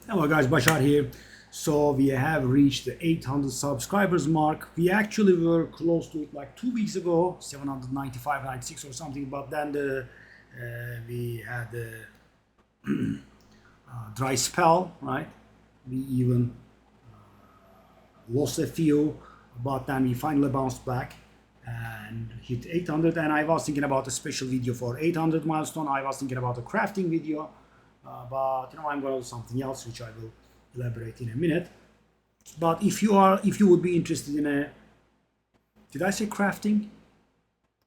Hello guys, Bashar here. So we have reached the 800 subscribers mark. We actually were close to it like 2 weeks ago, 795, 96 or something. But then we had the dry spell, right? We even lost a few, but then we finally bounced back and hit 800. And I was thinking about a special video for 800 milestone. I was thinking about a crafting video. But I'm going to do something else, which I will elaborate in a minute. But if you would be interested in did I say crafting?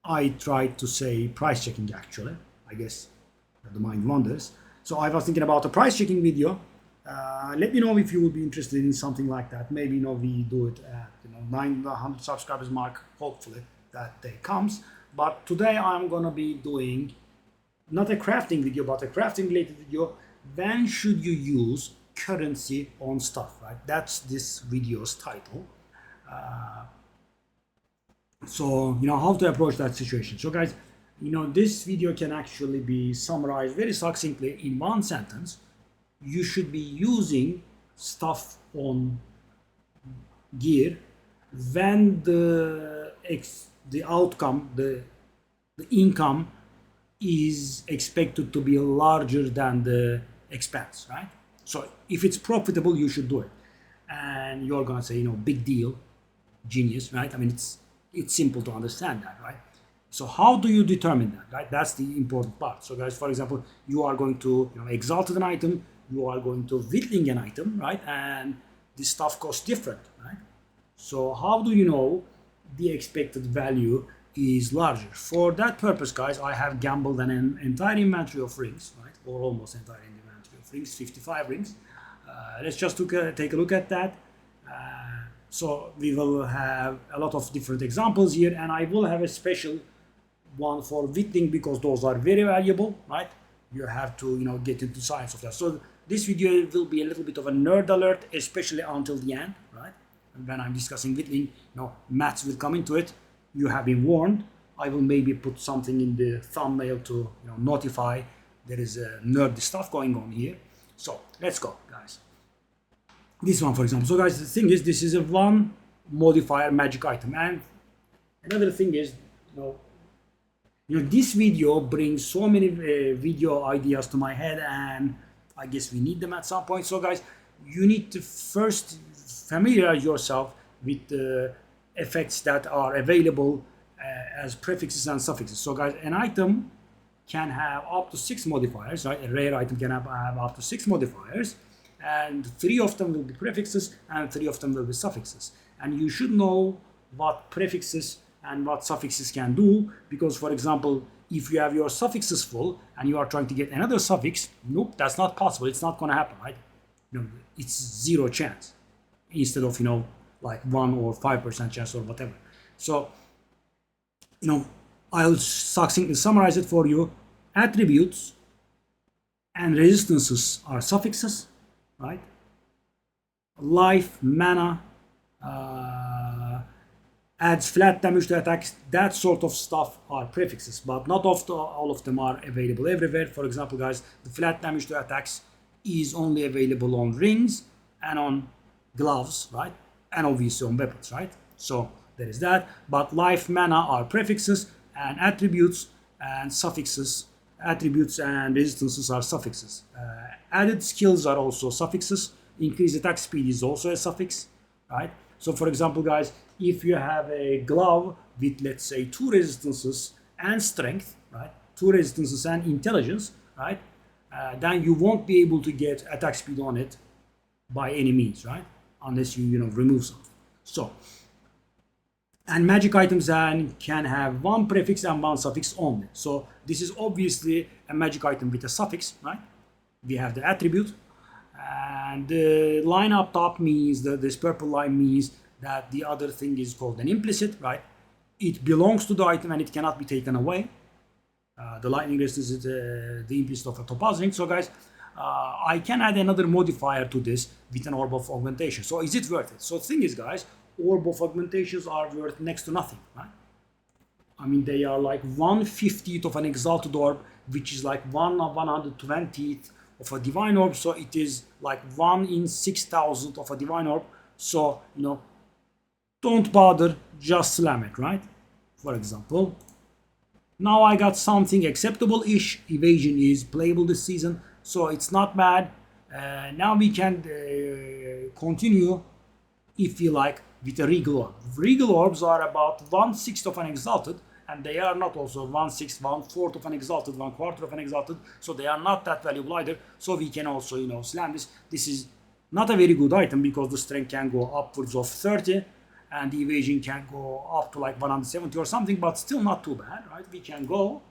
I tried to say price checking actually. I guess the mind wanders. So I was thinking about a price checking video. Let me know if you would be interested in something like that. Maybe we do it at 900 subscribers mark. Hopefully that day comes. But today I'm gonna be doing not a crafting video, but a crafting related video. When should you use currency on stuff, right? That's this video's title. So how to approach that situation. So guys, this video can actually be summarized very succinctly in one sentence. You should be using stuff on gear when the outcome, the income is expected to be larger than the expense, right? So if it's profitable, you should do it. And you're gonna say, big deal, genius, right? I mean, it's simple to understand that, right? So how do you determine that, right? That's the important part. So guys, for example, you are going to exalt an item, you are going to whittling an item, right? And this stuff costs different, right? So how do you know the expected value is larger? For that purpose, guys, I have gambled an entire inventory of rings, right? Or almost entire inventory of rings, 55 rings. Let's just take a look at that. So we will have a lot of different examples here, and I will have a special one for whittling because those are very valuable, right? You have to get into science of that. So this video will be a little bit of a nerd alert, especially until the end, right? And when I'm discussing whittling, maths will come into it. You have been warned. I will maybe put something in the thumbnail to notify there is a nerdy stuff going on here. So let's go, guys. This one, for example. So guys, the thing is, this is a one modifier magic item, and another thing is, this video brings so many video ideas to my head, and I guess we need them at some point. So guys, you need to first familiarize yourself with the effects that are available as prefixes and suffixes. So guys, an item can have up to 6 modifiers, right? A rare item can have up to 6 modifiers, and 3 of them will be prefixes and 3 of them will be suffixes. And you should know what prefixes and what suffixes can do, because for example, if you have your suffixes full and you are trying to get another suffix, nope, that's not possible. It's not going to happen, right? It's 0 chance instead of like 1 or 5% chance or whatever. So I'll succinctly summarize it for you. Attributes and resistances are suffixes, right? Life, mana, adds flat damage to attacks, that sort of stuff are prefixes, but not all of them are available everywhere. For example, guys, the flat damage to attacks is only available on rings and on gloves, right? And obviously on weapons, right? So there is that. But life, mana are prefixes, and attributes and suffixes, attributes and resistances are suffixes. Added skills are also suffixes. Increased attack speed is also a suffix, right? So for example, guys, if you have a glove with, let's say, 2 resistances and strength, right? 2 resistances and intelligence, right? Then you won't be able to get attack speed on it by any means, right? Unless you remove something. So, and magic items then can have 1 prefix and 1 suffix only. So this is obviously a magic item with a suffix, right? We have the attribute, and the line up top means that this purple line means that the other thing is called an implicit, right? It belongs to the item and it cannot be taken away. The lightning resistance is the implicit of a topaz ring. So guys, I can add another modifier to this with an orb of augmentation. So is it worth it? So the thing is, guys, orb of augmentations are worth next to nothing, right? I mean, they are like 1/50th of an exalted orb, which is like 1/120th of a Divine Orb, so it is like 1 in 6,000 of a Divine Orb. So, you know, don't bother, just slam it, right? For example, now I got something acceptable-ish. Evasion is playable this season, so it's not bad. Now we can continue, if you like, with a Regal Orb. Regal Orbs are about 1/6 of an Exalted, and they are not also 1/6, 1/4 of an Exalted, 1/4 of an Exalted, so they are not that valuable either. So we can also, you know, slam this. This is not a very good item because the strength can go upwards of 30, and the evasion can go up to like 170 or something, but still not too bad, right? We can go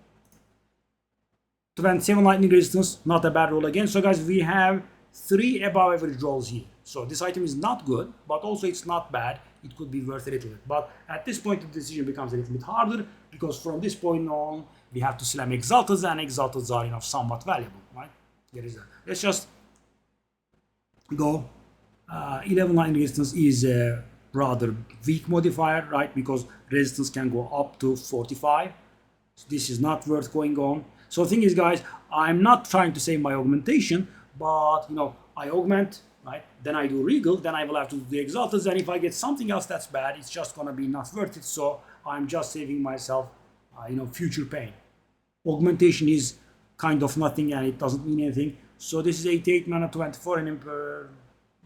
27 lightning resistance, not a bad roll again. So guys, we have 3 above average rolls here. So this item is not good, but also it's not bad. It could be worth a little bit. But at this point, the decision becomes a little bit harder because from this point on, we have to slam Exalteds, and Exalteds are, you know, somewhat valuable, right? There is that. Let's just go. 11 lightning resistance is a rather weak modifier, right? Because resistance can go up to 45. So this is not worth going on. So the thing is, guys, I'm not trying to save my augmentation, but, you know, I augment, right? Then I do Regal, then I will have to do the Exalteds, and if I get something else that's bad, it's just gonna be not worth it. So I'm just saving myself, you know, future pain. Augmentation is kind of nothing, and it doesn't mean anything. So this is 88 mana, 24 in Emperor.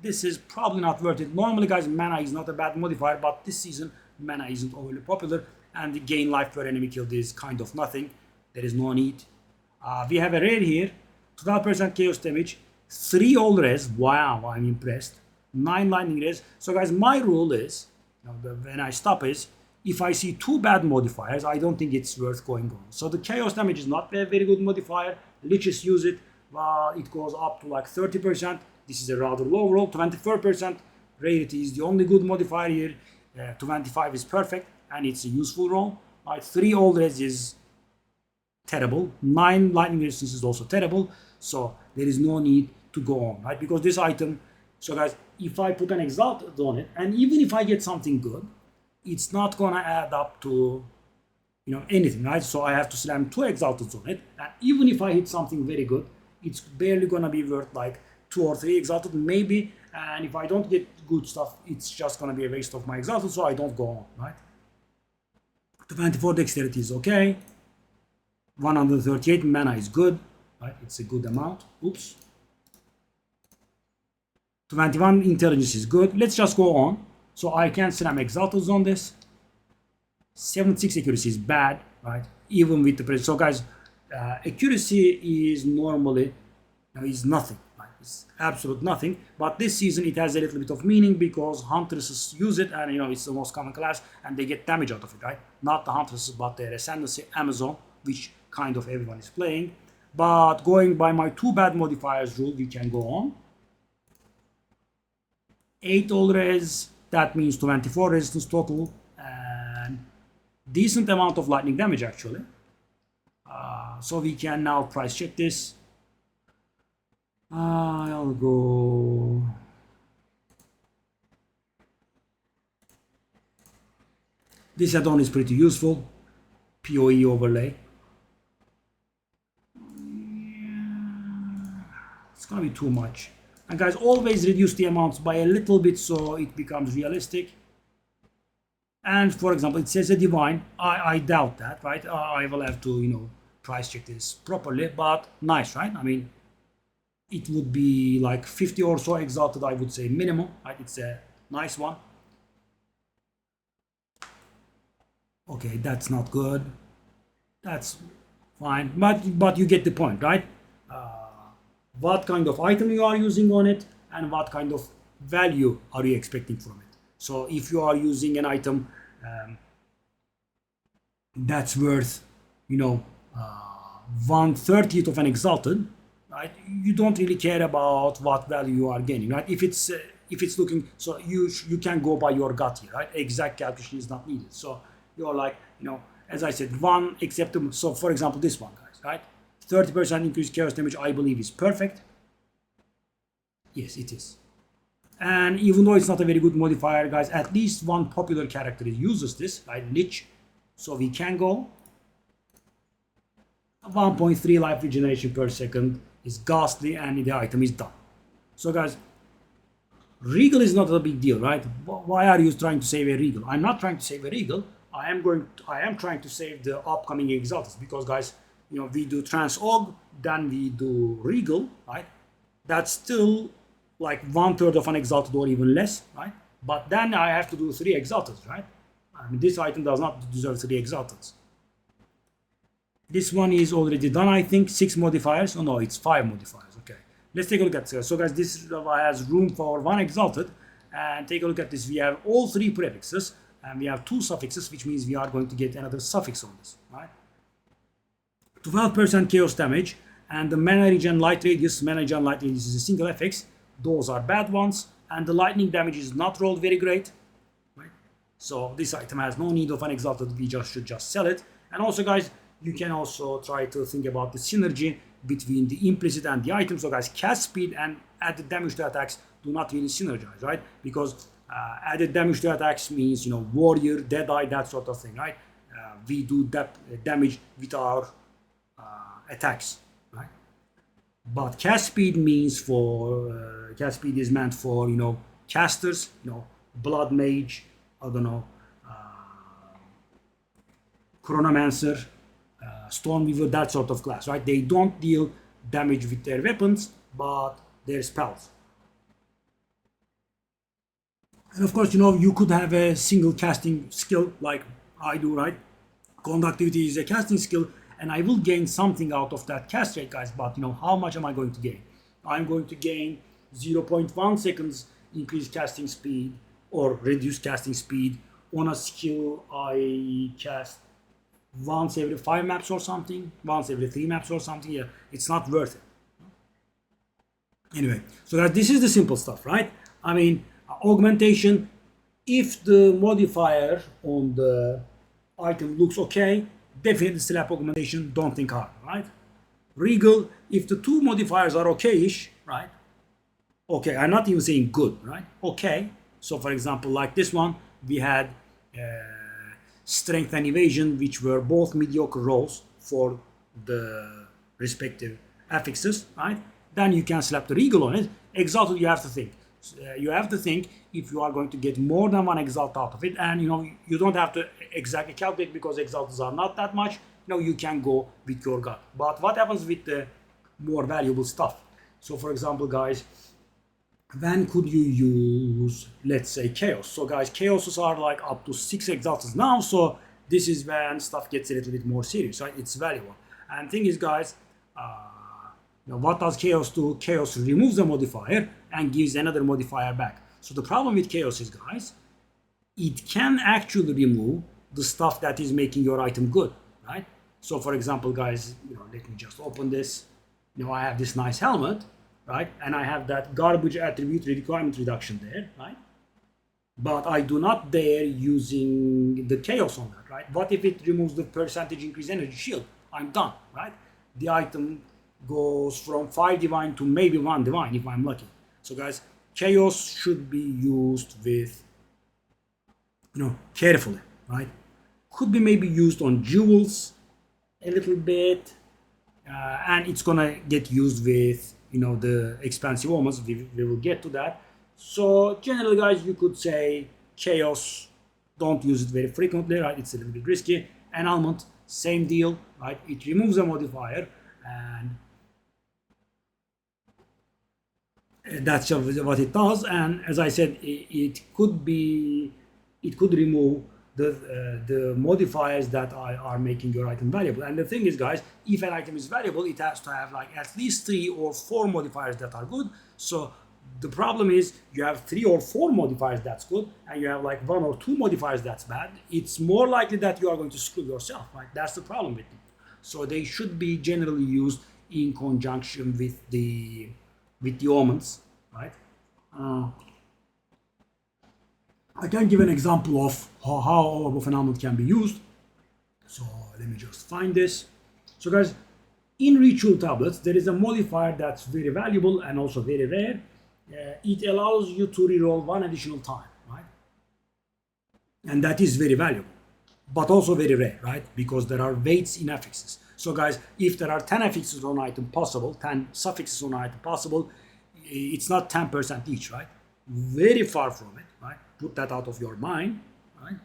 This is probably not worth it. Normally, guys, mana is not a bad modifier, but this season, mana isn't overly popular, and the gain life per enemy killed is kind of nothing. There is no need. We have a rare here, 12% chaos damage, 3 all res. Wow, I'm impressed. 9 lightning res. So guys, my rule is, you know, when I stop is, if I see 2 bad modifiers, I don't think it's worth going on. So the chaos damage is not a very good modifier. Liches use it. It goes up to like 30%. This is a rather low roll. 24% rarity is the only good modifier here. 25 is perfect, and it's a useful roll. Right, 3 all res is terrible. 9 lightning resistance is also terrible. So there is no need to go on, right? Because this item, so guys, if I put an Exalted on it, and even if I get something good, it's not gonna add up to, you know, anything, right? So I have to slam 2 Exalteds on it, and even if I hit something very good, it's barely gonna be worth like 2 or 3 Exalted maybe, and if I don't get good stuff, it's just gonna be a waste of my Exalted, so I don't go on, right? 24 dexterity is okay. 138 mana is good, right? It's a good amount. Oops. 21 intelligence is good. Let's just go on. So I can slam Exalteds on this. 76 accuracy is bad, right? Even with the pressure. So guys, accuracy is normally, is nothing. Right? It's absolute nothing. But this season it has a little bit of meaning because Huntresses use it, and, you know, it's the most common class, and they get damage out of it, right? Not the Huntresses, but the Ascendancy Amazon, which kind of everyone is playing. But going by my 2 bad modifiers rule, we can go on. 8 all res, that means 24 resistance total, and decent amount of lightning damage actually. So we can now price check this. I'll go. This add-on is pretty useful. PoE overlay. It's gonna be too much. And guys, always reduce the amounts by a little bit so it becomes realistic. And for example, it says a divine. I doubt that, right? I will have to, you know, price check this properly, but nice, right? I mean, it would be like 50 or so Exalted, I would say minimum, right? It's a nice one. Okay, that's not good. That's fine, but you get the point, right? What kind of item you are using on it, and what kind of value are you expecting from it. So if you are using an item that's worth, you know, 1/30th of an Exalted, right? You don't really care about what value you are gaining, right? If it's looking, so you can go by your gut here, right? Exact calculation is not needed. So you're like, you know, as I said, one acceptable. So for example, this one, guys, right? 30% increased chaos damage, I believe, is perfect. Yes, it is. And even though it's not a very good modifier, guys, at least one popular character uses this, right? Lich. So we can go 1.3 life regeneration per second. is ghastly, and the item is done. So guys, regal is not a big deal, right? Why are you trying to save a regal? I'm not trying to save a regal. I am trying to save the upcoming exalted, because guys, you know, we do trans og, then we do regal, right? That's still like 1/3 of an exalted or even less, right? But then I have to do 3 exalteds, right? I mean, this item does not deserve 3 exalteds. This one is already done, I think. 6 modifiers. Oh no, it's 5 modifiers. Okay, let's take a look at this. So guys, this has room for 1 exalted, and take a look at this. We have all 3 prefixes, and we have 2 suffixes, which means we are going to get another suffix on this, right? 12% chaos damage, and the mana regen light radius. Mana regen light radius is a single FX. Those are bad ones, and the lightning damage is not rolled very great, right? So this item has no need of an exalted. We should just sell it. And also guys, you can also try to think about the synergy between the implicit and the item. So guys, cast speed and added damage to attacks do not really synergize, right? Because added damage to attacks means, you know, warrior, deadeye, that sort of thing, right? We do that damage with our attacks, right? But cast speed means for cast speed is meant for, you know, casters, you know, blood mage, I don't know, chronomancer, Stormweaver, that sort of class, right? They don't deal damage with their weapons, but their spells. And of course, you know, you could have a single casting skill like I do, right? Conductivity is a casting skill, and I will gain something out of that cast rate, guys. But you know, how much am I going to gain? I'm going to gain 0.1 seconds increased casting speed or reduced casting speed on a skill I cast once every 5 maps or something, once every 3 maps or something. Yeah, it's not worth it. Anyway, so that this is the simple stuff, right? I mean, augmentation, if the modifier on the item looks okay, definitely slap augmentation, don't think hard, right? Regal, if the 2 modifiers are okay-ish, right? Okay, I'm not even saying good, right? Okay. So for example, like this one, we had strength and evasion, which were both mediocre rolls for the respective affixes, right? Then you can slap the regal on it. Exalted, you have to think. You have to think if you are going to get more than 1 exalt out of it, and you know, you don't have to exactly calculate because exalteds are not that much. You know, you can go with your gut. But what happens with the more valuable stuff? So for example, guys, when could you use, let's say, chaos? So guys, chaoses are like up to 6 exalteds now, so this is when stuff gets a little bit more serious, right? It's valuable. And thing is, guys, you know, what does chaos do? Chaos removes the modifier and gives another modifier back. So the problem with chaos is, guys, it can actually remove the stuff that is making your item good, right? So for example, guys, you know, let me just open this. You know, I have this nice helmet, right? And I have that garbage attribute requirement reduction there, right? But I do not dare using the chaos on that, right? What if it removes the percentage increase energy shield? I'm done, right? The item goes from 5 divine to maybe 1 divine if I'm lucky. So guys, chaos should be used with, you know, carefully, right? Could be maybe used on jewels a little bit, and it's gonna get used with, you know, the expansive omens. We will get to that. So generally, guys, you could say chaos, don't use it very frequently, right? It's a little bit risky. Annulment, same deal, right? It removes a modifier, and that's what it does. And as I said, it could remove the modifiers that are making your item valuable. And the thing is, guys, if an item is valuable, it has to have like at least 3 or 4 modifiers that are good. So the problem is you have 3 or 4 modifiers that's good, and you have like 1 or 2 modifiers that's bad. It's more likely that you are going to screw yourself, right? That's the problem with them. So they should be generally used in conjunction with the omens, right? I can give an example of how Orb of Annulment can be used. So let me just find this. So guys, in ritual tablets, there is a modifier that's very valuable and also very rare. It allows you to reroll 1 additional time, right? And that is very valuable, but also very rare, right? Because there are weights in affixes. So guys, if there are 10 affixes on item possible, 10 suffixes on item possible, it's not 10% each, right? Very far from it, right? Put that out of your mind, right?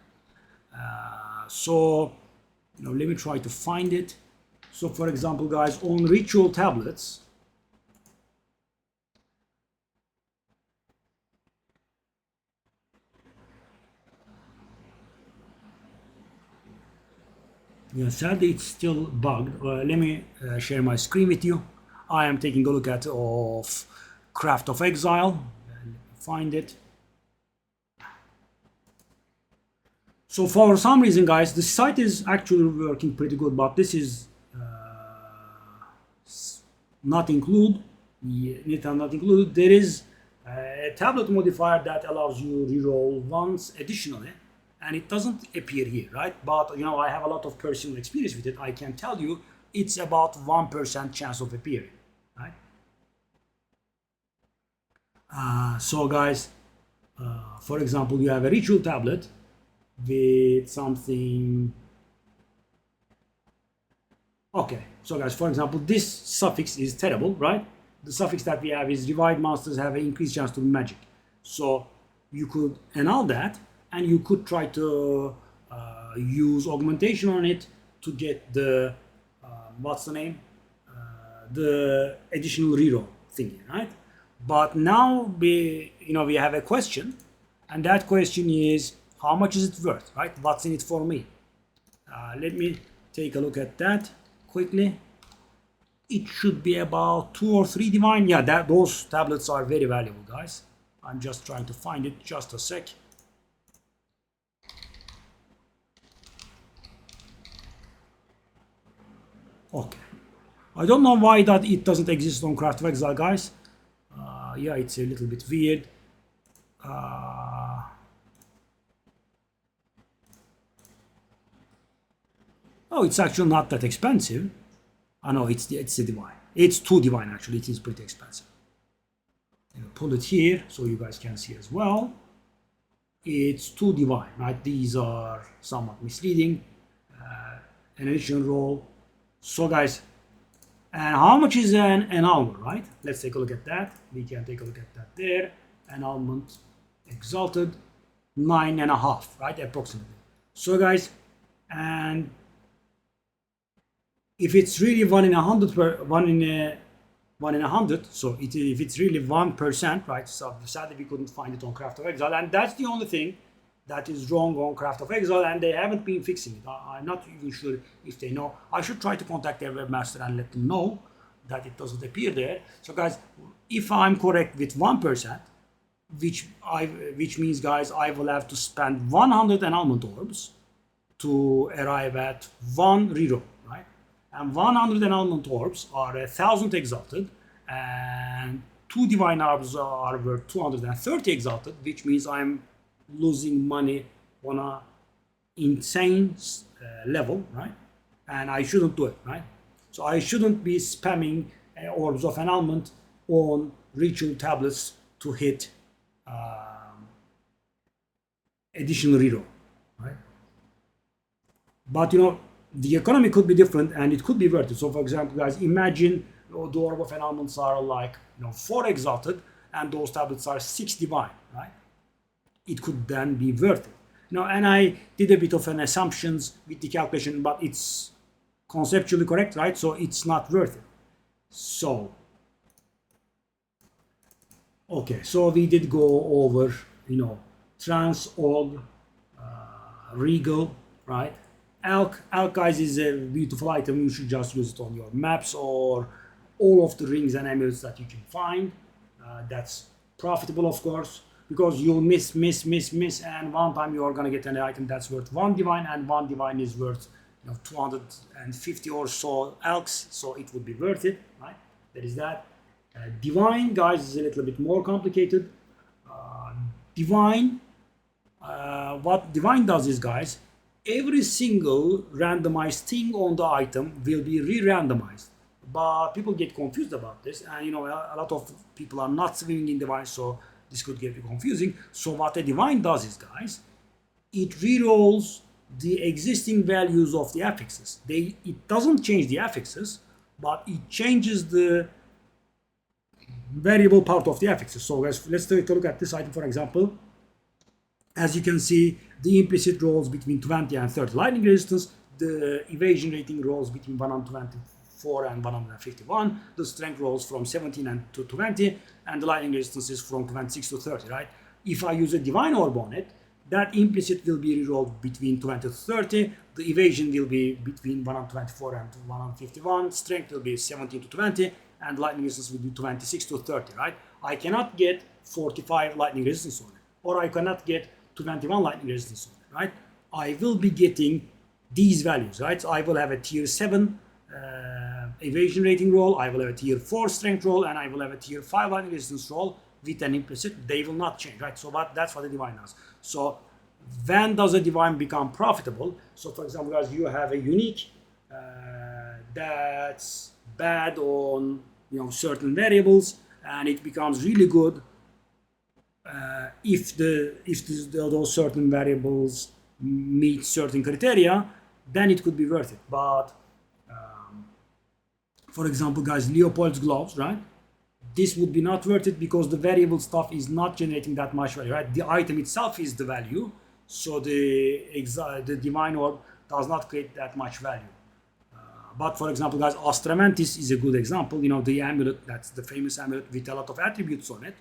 So, let me try to find it. So for example, guys, on ritual tablets, yeah, sadly it's still bugged. Let me share my screen with you. I am taking a look at of Craft of Exile. Find it. So for some reason, guys, the site is actually working pretty good, but this is not included. Not included. There is a tablet modifier that allows you reroll once additionally, and it doesn't appear here, right? But I have a lot of personal experience with it. I can tell you it's about 1% chance of appearing, right? So guys, for example, you have a ritual tablet with something. Okay, so guys, for example, this suffix is terrible, right? The suffix that we have is revived monsters have an increased chance to be magic. So you could annul that, and you could try to use augmentation on it to get the what's the name? The additional reroll thingy, right? But now we have a question, and that question is, how much is it worth, right? What's in it for me? Let me take a look at that quickly. It should be about 2 or 3 divine. Yeah, those tablets are very valuable, guys. I'm just trying to find it. Just a sec. Okay. I don't know why that it doesn't exist on Craft of Exile, guys. Yeah, it's a little bit weird. Oh, it's actually not that expensive. I know it's the divine. It's 2 divine actually. It is pretty expensive. Pull it here so you guys can see as well. It's 2 divine, right? These are somewhat misleading. An additional roll. So guys, and how much is an annulment, right? Let's take a look at that. We can take a look at that there. Annulment exalted 9.5, right? Approximately. So guys, and if it's really 1 in 100, so if it's really 1%, right? So sadly we couldn't find it on Craft of Exile, and that's the only thing that is wrong on Craft of Exile, and they haven't been fixing it. I'm not even sure if they know. I should try to contact their webmaster and let them know that it doesn't appear there. So guys, if I'm correct with 1%, which means, guys, I will have to spend 100 annulment orbs to arrive at 1 reroll, right? And 100 annulment orbs are 1,000 exalted, and 2 divine orbs are worth 230 exalted, which means I'm losing money on a insane level, right? And I shouldn't do it, right? So I shouldn't be spamming orbs of annulment on ritual tablets to hit additional reroll, right? But the economy could be different, and it could be worth it. So for example, guys, imagine the orb of annulments are like 4 exalted, and those tablets are 6 divine, right? It could then be worth it. And I did a bit of an assumptions with the calculation, but it's conceptually correct, right? So it's not worth it. So okay, so we did go over trans org, regal, right? Alk, guys, is a beautiful item. You should just use it on your maps or all of the rings and amulets that you can find. That's profitable, of course, because you'll miss, and one time you are gonna get an item that's worth 1 divine, and 1 divine is worth 250 or so alks, so it would be worth it, right? There is that. Divine, guys, is a little bit more complicated. Divine, what divine does is, guys, every single randomized thing on the item will be re-randomized. But people get confused about this, and a lot of people are not swimming in divine, so this could get confusing. So what a divine does is, guys, it re-rolls the existing values of the affixes. It doesn't change the affixes, but it changes the variable part of the affixes. So guys, let's take a look at this item, for example. As you can see, the implicit rolls between 20 and 30 lightning resistance, the evasion rating rolls between 124 and 151, the strength rolls from 17 to 20, and the lightning resistance is from 26 to 30, right? If I use a Divine Orb on it, that implicit will be rerolled between 20 to 30, the evasion will be between 124 and 151, strength will be 17 to 20, and lightning resistance will be 26 to 30, right? I cannot get 45 lightning resistance on it, or I cannot get 21 lightning resistance on it, right? I will be getting these values, right? So I will have a tier 7 evasion rating roll, I will have a tier 4 strength roll, and I will have a tier 5 lightning resistance roll with an implicit. They will not change, right? So that's what the Divine does. So when does a Divine become profitable? So for example, guys, you have a unique that's bad on certain variables, and it becomes really good if those certain variables meet certain criteria, then it could be worth it. But for example, guys, Leopold's gloves, right? This would be not worth it because the variable stuff is not generating that much value, right? The item itself is the value, so the Divine Orb does not create that much value. But for example, guys, Astramantis is a good example. The amulet, that's the famous amulet with a lot of attributes on it,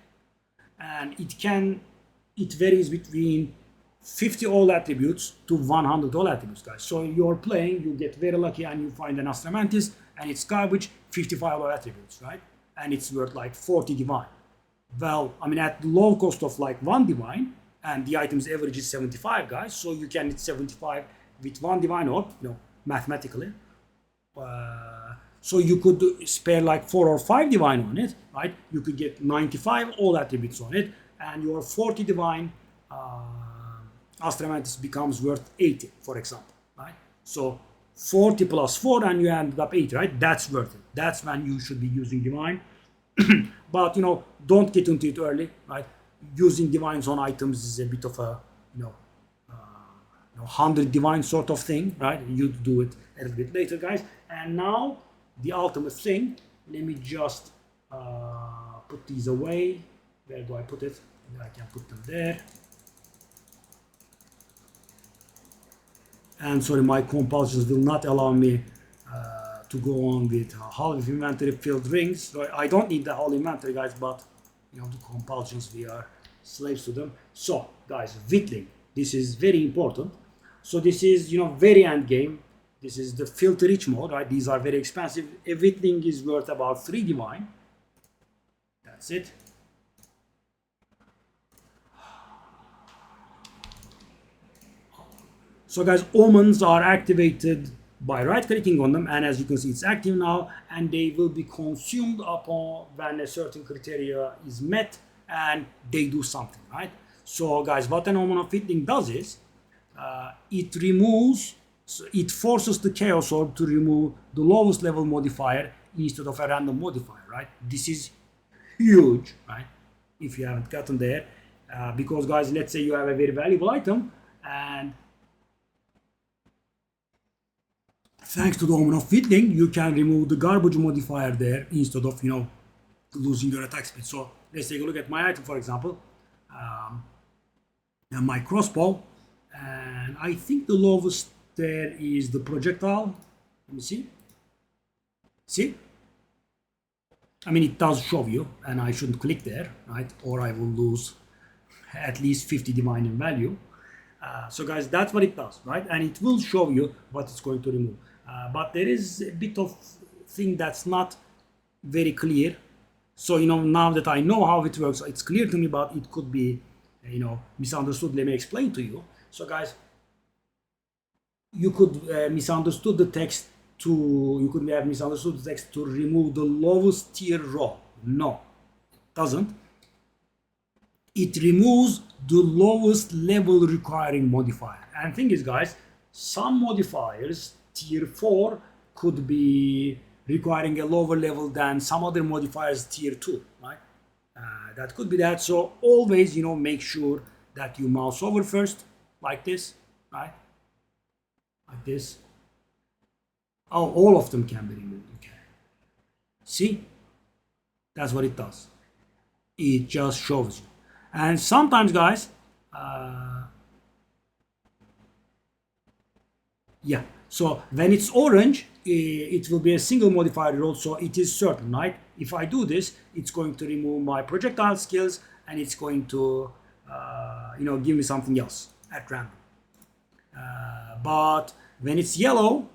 and it varies between 50 all attributes to 100 all attributes, guys. So you're playing, you get very lucky, and you find an Astramantis, and it's garbage, 55 all attributes, right? And it's worth like 40 divine. Well, I mean, at the low cost of like 1 divine, and the item's average is 75, guys, so you can hit 75 with 1 divine orb, mathematically. So you could spare like 4 or 5 divine on it, right? You could get 95 all attributes on it, and your 40 divine Astramantis becomes worth 80, for example, right? So 40 plus 4 and you ended up 80, right? That's worth it. That's when you should be using divine. But don't get into it early, right? Using divines on items is a bit of a 100 divine sort of thing, right? You do it a little bit later, guys. And now the ultimate thing. Let me just put these away. Where do I put it? I can put them there. And sorry, my compulsions will not allow me to go on with half inventory filled rings. So I don't need the whole inventory, guys, but the compulsions, we are slaves to them. So guys, Whittling, this is very important. So this is very end game. This is the filter rich mode, right? These are very expensive. A Whittling is worth about 3 divine. That's it. So guys, omens are activated by right clicking on them, and as you can see, it's active now, and they will be consumed upon when a certain criteria is met and they do something, right? So guys, what an Omen of Whittling does is it forces the Chaos Orb to remove the lowest level modifier instead of a random modifier, right? This is huge, right? If you haven't gotten there, because guys, let's say you have a very valuable item, and thanks to the Omen of Whittling, you can remove the garbage modifier there instead of losing your attack speed. So let's take a look at my item, for example, and my crossbow, and I think the lowest there is the projectile. Let me see. See? I mean, it does show you, and I shouldn't click there, right? Or I will lose at least 50 divine in value. So guys, that's what it does, right? And it will show you what it's going to remove. But there is a bit of thing that's not very clear. So now that I know how it works, it's clear to me, but it could be misunderstood. Let me explain to you. So guys, you could misunderstood the text to remove the lowest tier roll. No, it doesn't. It removes the lowest level requiring modifier. And thing is, guys, some modifiers tier 4 could be requiring a lower level than some other modifiers tier 2, right? That could be that. So always make sure that you mouse over first, like this, right? like this. Oh, all of them can be removed. Okay. See? That's what it does. It just shows you. And sometimes, guys, yeah. So when it's orange, it will be a single modifier roll, so it is certain, right? If I do this, it's going to remove my projectile skills, and it's going to, give me something else at random. But when it's yellow,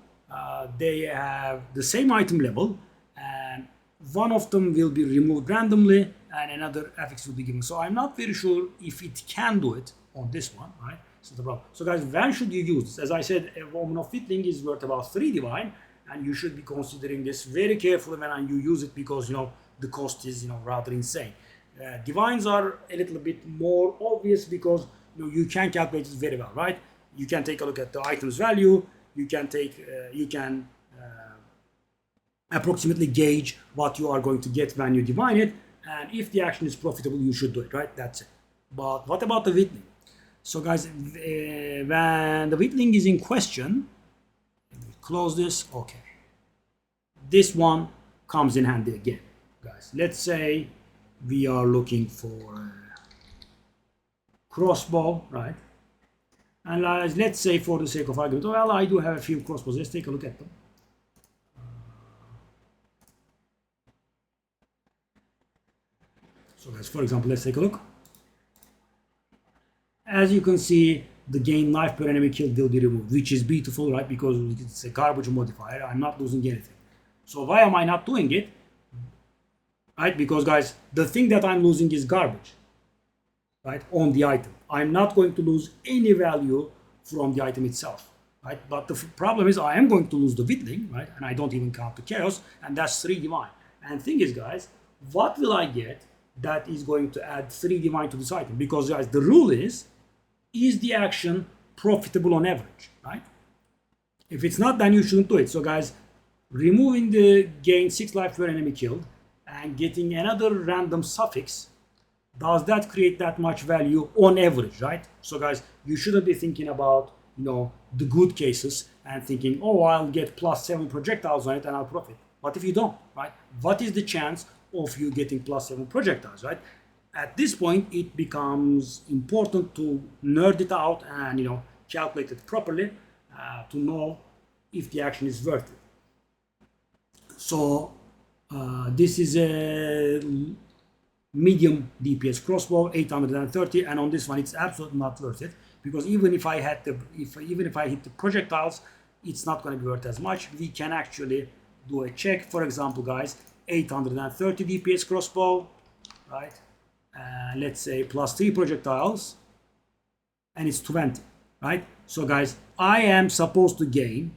they have the same item level, and one of them will be removed randomly, and another affix will be given. So I'm not very sure if it can do it on this one, right? So the problem. So guys, when should you use this? As I said, a Omen of Whittling is worth about 3 divine, and you should be considering this very carefully when you use it, because the cost is rather insane. Divines are a little bit more obvious because you can calculate it very well, right? You can take a look at the item's value. You can approximately gauge what you are going to get when you divine it, and if the action is profitable, you should do it, right? That's it. But what about the Whittling? So guys, when the Whittling is in question, close this. Okay, this one comes in handy again, guys. Let's say we are looking for a crossbow, right? And let's say, for the sake of argument, well, I do have a few crossbows. Let's take a look at them. So guys, for example, let's take a look. As you can see, the gain life per enemy killed will be removed, which is beautiful, right? Because it's a garbage modifier. I'm not losing anything. So why am I not doing it? Right? Because guys, the thing that I'm losing is garbage, right? On the item. I'm not going to lose any value from the item itself, right? But the problem is I am going to lose the Whittling, right? And I don't even count the chaos, and that's 3 divine. And thing is, guys, what will I get that is going to add 3 divine to this item? Because guys, the rule is the action profitable on average, right? If it's not, then you shouldn't do it. So guys, removing the gain 6 life per enemy killed and getting another random suffix, does that create that much value on average, right? So guys, you shouldn't be thinking about the good cases and thinking, oh, I'll get +7 projectiles on it and I'll profit. What if you don't, right? What is the chance of you getting +7 projectiles, right? At this point, it becomes important to nerd it out and calculate it properly to know if the action is worth it. So this is a medium DPS crossbow, 830, and on this one it's absolutely not worth it, because even if I hit the projectiles, it's not going to be worth as much. We can actually do a check. For example, guys, 830 DPS crossbow, right? Let's say +3 projectiles, and it's 20, right? So guys, I am supposed to gain,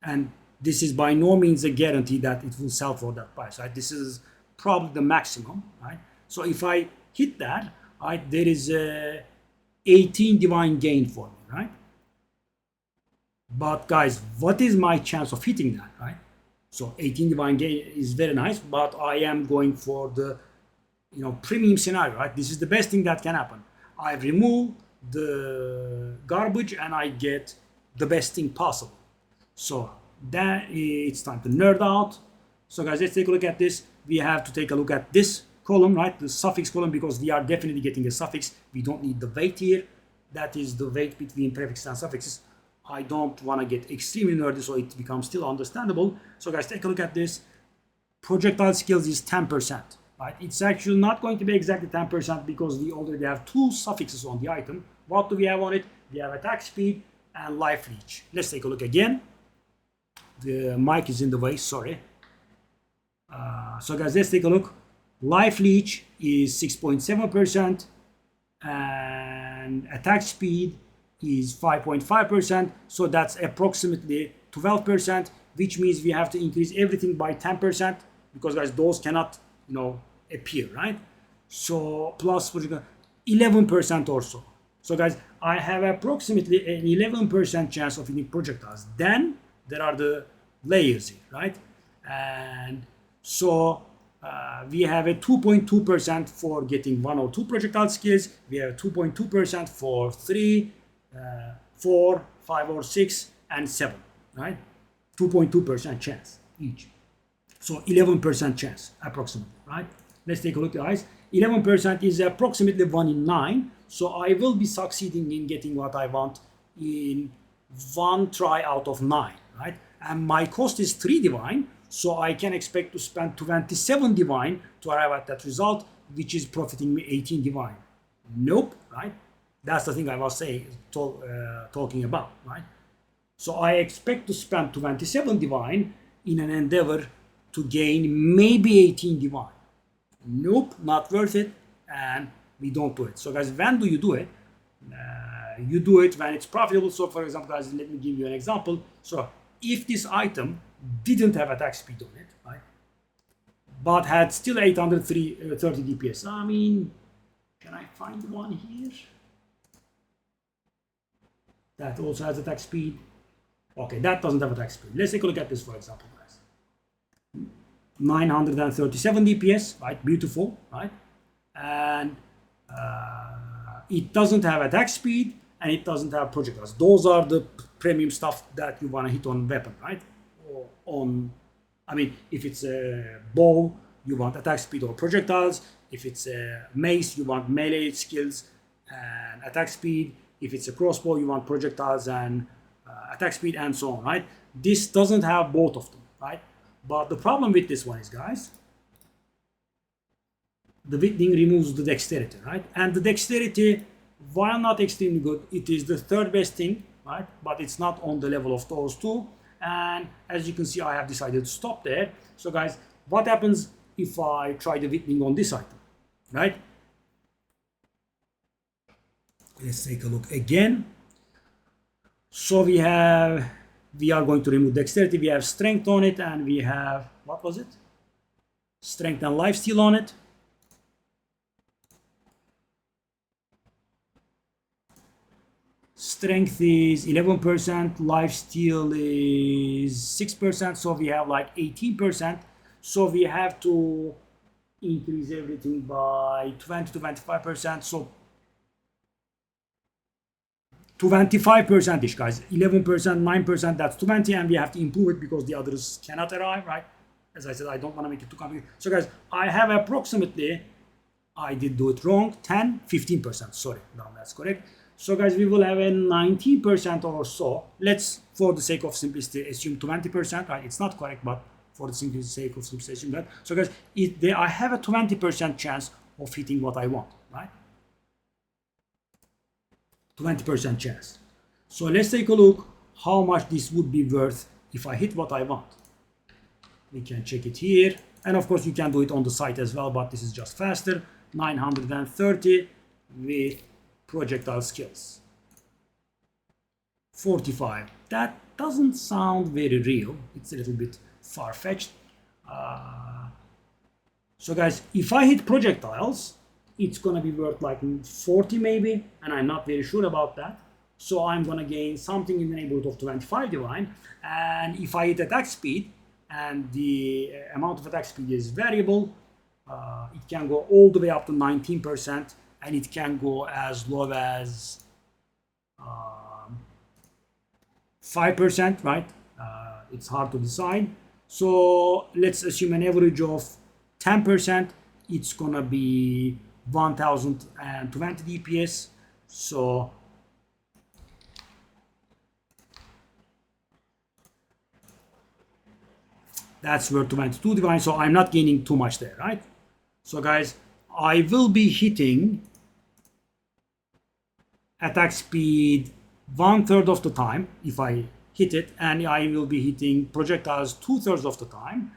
and this is by no means a guarantee that it will sell for that price, right? This is probably the maximum, right? So if I hit that, right, there is a 18 divine gain for me, right? But guys, what is my chance of hitting that, right? So 18 divine gain is very nice, but I am going for the premium scenario, right? This is the best thing that can happen. I remove the garbage and I get the best thing possible. So then it's time to nerd out. So guys, let's take a look at this. We have to take a look at this column, right? The suffix column, because we are definitely getting a suffix. We don't need the weight here. That is the weight between prefixes and suffixes. I don't want to get extremely nerdy, so it becomes still understandable. So guys, take a look at this. Projectile skills is 10%, right? It's actually not going to be exactly 10% because we already have 2 suffixes on the item. What do we have on it? We have attack speed and life leech. Let's take a look again. The mic is in the way, sorry. So guys, let's take a look. Life leech is 6.7% and attack speed is 5.5%. So that's approximately 12%, which means we have to increase everything by 10% because guys, those cannot appear, right? So plus 11% or so. So guys, I have approximately an 11% chance of hitting projectiles. Then there are the layers here, right? And so we have a 2.2% for getting 1 or 2 projectile skills. We have 2.2% for 3, 4, 5 or 6, and 7, right? 2.2% chance each. So 11% chance approximately, right? Let's take a look, guys. 11% is approximately 1 in 9. So I will be succeeding in getting what I want in 1 try out of 9, right? And my cost is 3 divine. So I can expect to spend 27 divine to arrive at that result, which is profiting me 18 divine. Nope, right? That's the thing I was talking about, right? So I expect to spend 27 divine in an endeavor to gain maybe 18 divine. Nope, not worth it, and we don't do it. So guys, when do you do it? You do it when it's profitable. So for example, guys, let me give you an example. So if this item didn't have attack speed on it, right, but had still 830 DPS. I mean, can I find one here that also has attack speed? Okay, that doesn't have attack speed. Let's take a look at this, for example, guys. 937 DPS, right? Beautiful, right? And it doesn't have attack speed and it doesn't have projectiles. Those are the premium stuff that you want to hit on weapon, right? Or on, I mean, if it's a bow, you want attack speed or projectiles. If it's a mace, you want melee skills and attack speed. If it's a crossbow, you want projectiles and attack speed and so on, right? This doesn't have both of them, right? But the problem with this one is, guys, the Whittling removes the dexterity, right? And the dexterity, while not extremely good, it is the third best thing, right? But it's not on the level of those two. And as you can see, I have decided to stop there. So guys, what happens if I try the Whittling on this item, right? Let's take a look again. So we are going to remove dexterity. We have strength on it, and we have, what was it? Strength and lifesteal on it. Strength is 11%, lifesteal is 6%, so we have like 18%. So we have to increase everything by 20 to 25%. So 25%ish, guys. 11%, 9%, that's 20, and we have to improve it because the others cannot arrive, right? As I said, I don't want to make it too complicated. So guys, I have approximately, I did do it wrong, 10, 15%. Sorry, no, that's correct. So guys, we will have a 19% or so. Let's, for the sake of simplicity, assume 20%, right? It's not correct, but for the sake of simplicity, assume that. So guys, I have a 20% chance of hitting what I want, right? 20% chance. So let's take a look how much this would be worth if I hit what I want. We can check it here. And of course, you can do it on the site as well, but this is just faster. 930 with projectile skills. 45. That doesn't sound very real. It's a little bit far-fetched. So guys, if I hit projectiles, it's gonna be worth like 40 maybe, and I'm not very sure about that. So I'm gonna gain something in the neighborhood of 25 divine. And if I hit attack speed, and the amount of attack speed is variable, it can go all the way up to 19%, and it can go as low as 5%, right? It's hard to decide. So let's assume an average of 10%. It's gonna be 1020 DPS. So that's worth 22 divine. So I'm not gaining too much there, right? So guys, I will be hitting attack speed 1/3 of the time if I hit it, and I will be hitting projectiles 2/3 of the time.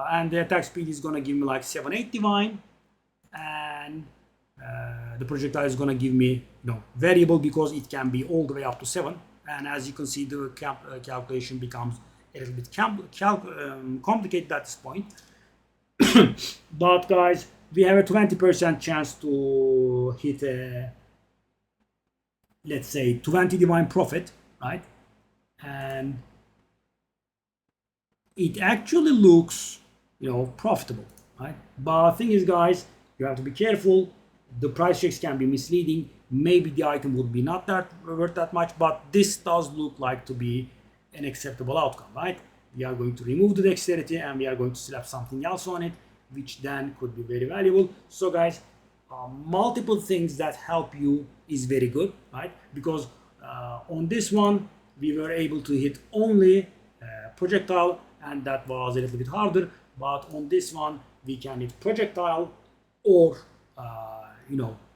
And the attack speed is gonna give me like 7-8 divine, and the projectile is gonna give me, variable because it can be all the way up to 7. And as you can see, the calculation becomes a little bit complicated at this point. But guys, we have a 20% chance to hit a, let's say, 20 divine profit, right? And it actually looks, profitable, right? But the thing is, guys, you have to be careful. the price checks can be misleading. Maybe the item would be not that worth that much, but this does look like to be an acceptable outcome, right? We are going to remove the dexterity and we are going to slap something else on it, which then could be very valuable. So guys, multiple things that help you is very good, right? Because on this one we were able to hit only projectile, and that was a little bit harder. But on this one we can hit projectile or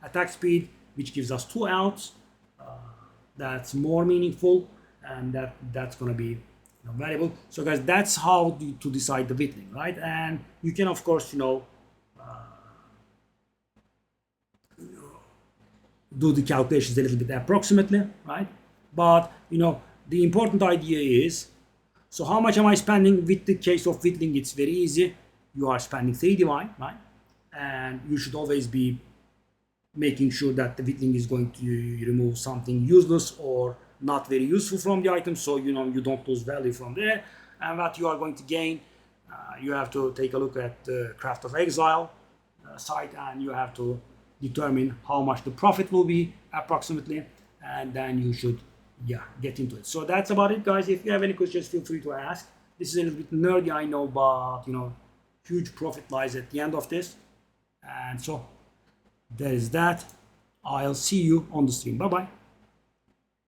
attack speed, which gives us 2 outs. That's more meaningful, and that's gonna be valuable. So guys, that's how to decide the whittling, right? And you can of course do the calculations a little bit approximately, right? But the important idea is, so how much am I spending? With the case of whittling, it's very easy. You are spending 3 divine, right? And you should always be making sure that the whittling is going to remove something useless or not very useful from the item, so you don't lose value from there. And what you are going to gain, you have to take a look at the Craft of Exile site, and you have to determine how much the profit will be approximately, and then you should get into it. So that's about it, guys. If you have any questions, feel free to ask. This is a little bit nerdy, I know, but huge profit lies at the end of this. And so there is that. I'll see you on the stream. Bye bye.